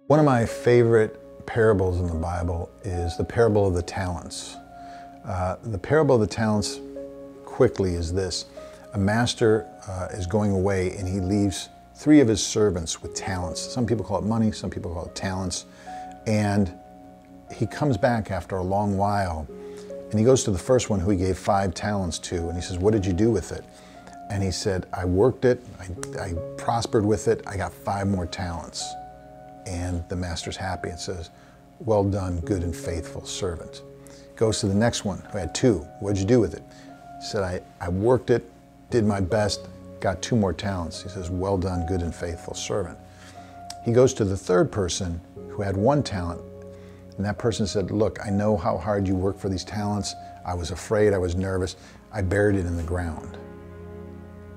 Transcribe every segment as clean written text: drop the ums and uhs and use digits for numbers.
One of my favorite parables in the Bible is the parable of the talents. The parable of the talents quickly is this. A master is going away and he leaves 3 of his servants with talents. Some people call it money, some people call it talents. And he comes back after a long while and he goes to the first one who he gave 5 talents to, and he says, "What did you do with it?" And he said, "I worked it, I prospered with it, I got 5 more talents." And the master's happy and says, "Well done, good and faithful servant." Goes to the next one who had 2. "What'd you do with it?" He said, I worked it, did my best, got 2 more talents. He says, "Well done, good and faithful servant." He goes to the third person who had 1 talent. And that person said, "Look, I know how hard you work for these talents. I was afraid, I was nervous. I buried it in the ground."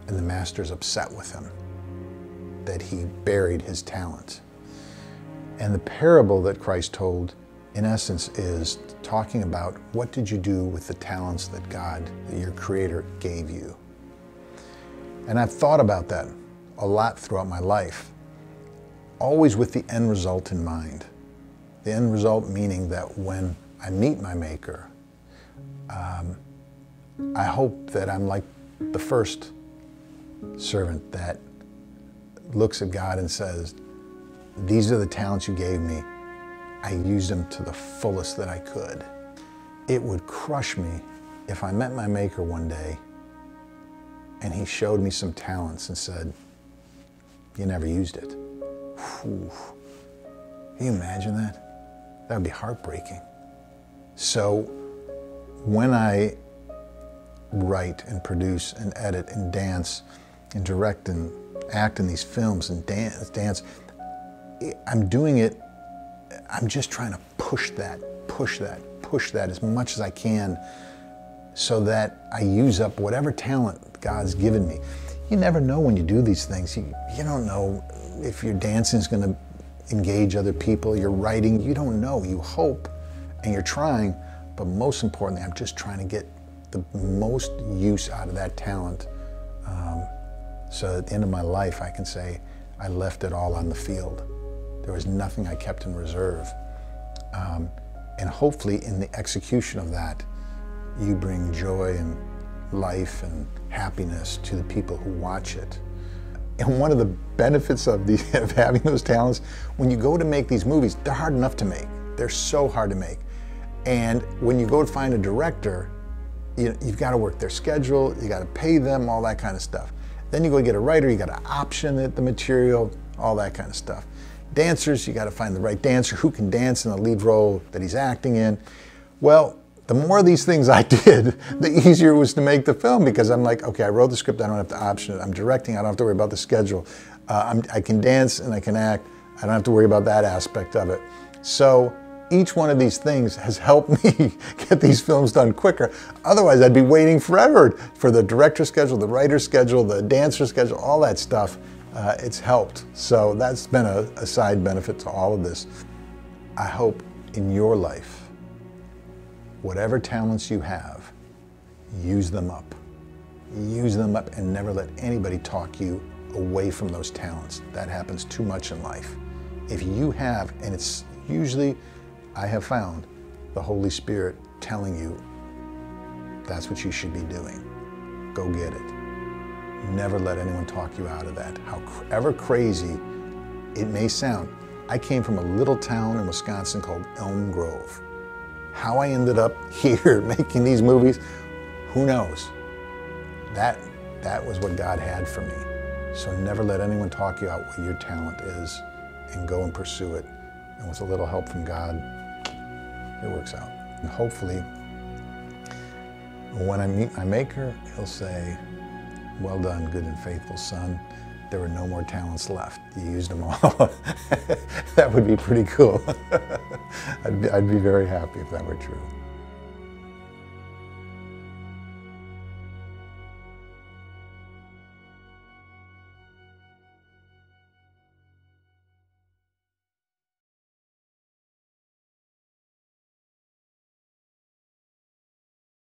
And the master's upset with him that he buried his talent. And the parable that Christ told, in essence, is talking about what did you do with the talents that God, that your Creator, gave you. And I've thought about that a lot throughout my life, always with the end result in mind. The end result meaning that when I meet my Maker, I hope that I'm like the first servant that looks at God and says, "These are the talents you gave me. I used them to the fullest that I could." It would crush me if I met my Maker one day and he showed me some talents and said, "You never used it." Whew. Can you imagine that? That would be heartbreaking. So when I write and produce and edit and dance and direct and act in these films and dance, I'm doing it, I'm just trying to push that as much as I can so that I use up whatever talent God's given me. You never know when you do these things. You don't know if your dancing is going to engage other people, your writing, you don't know. You hope and you're trying, but most importantly, I'm just trying to get the most use out of that talent. So at the end of my life, I can say, I left it all on the field. There was nothing I kept in reserve. And hopefully in the execution of that, you bring joy and life and happiness to the people who watch it. And one of the benefits of having those talents, when you go to make these movies, they're hard enough to make. They're so hard to make. And when you go to find a director, you've got to work their schedule, you got to pay them, all that kind of stuff. Then you go get a writer, you got to option the material, all that kind of stuff. Dancers, you got to find the right dancer who can dance in the lead role that he's acting in. Well, the more of these things I did, the easier it was to make the film, because I'm like, okay, I wrote the script, I don't have to option it. I'm directing, I don't have to worry about the schedule. I can dance and I can act, I don't have to worry about that aspect of it. So each one of these things has helped me get these films done quicker. Otherwise, I'd be waiting forever for the director's schedule, the writer's schedule, the dancer's schedule, all that stuff. It's helped. So that's been a side benefit to all of this. I hope in your life, whatever talents you have, use them up. Use them up and never let anybody talk you away from those talents. That happens too much in life. If you have, and it's usually, I have found, the Holy Spirit telling you that's what you should be doing. Go get it. Never let anyone talk you out of that. However crazy it may sound. I came from a little town in Wisconsin called Elm Grove. How I ended up here making these movies, who knows? That was what God had for me. So never let anyone talk you out what your talent is, and go and pursue it. And with a little help from God, it works out. And hopefully, when I meet my Maker, he'll say, "Well done, good and faithful son. There were no more talents left. You used them all." That would be pretty cool. I'd be very happy if that were true.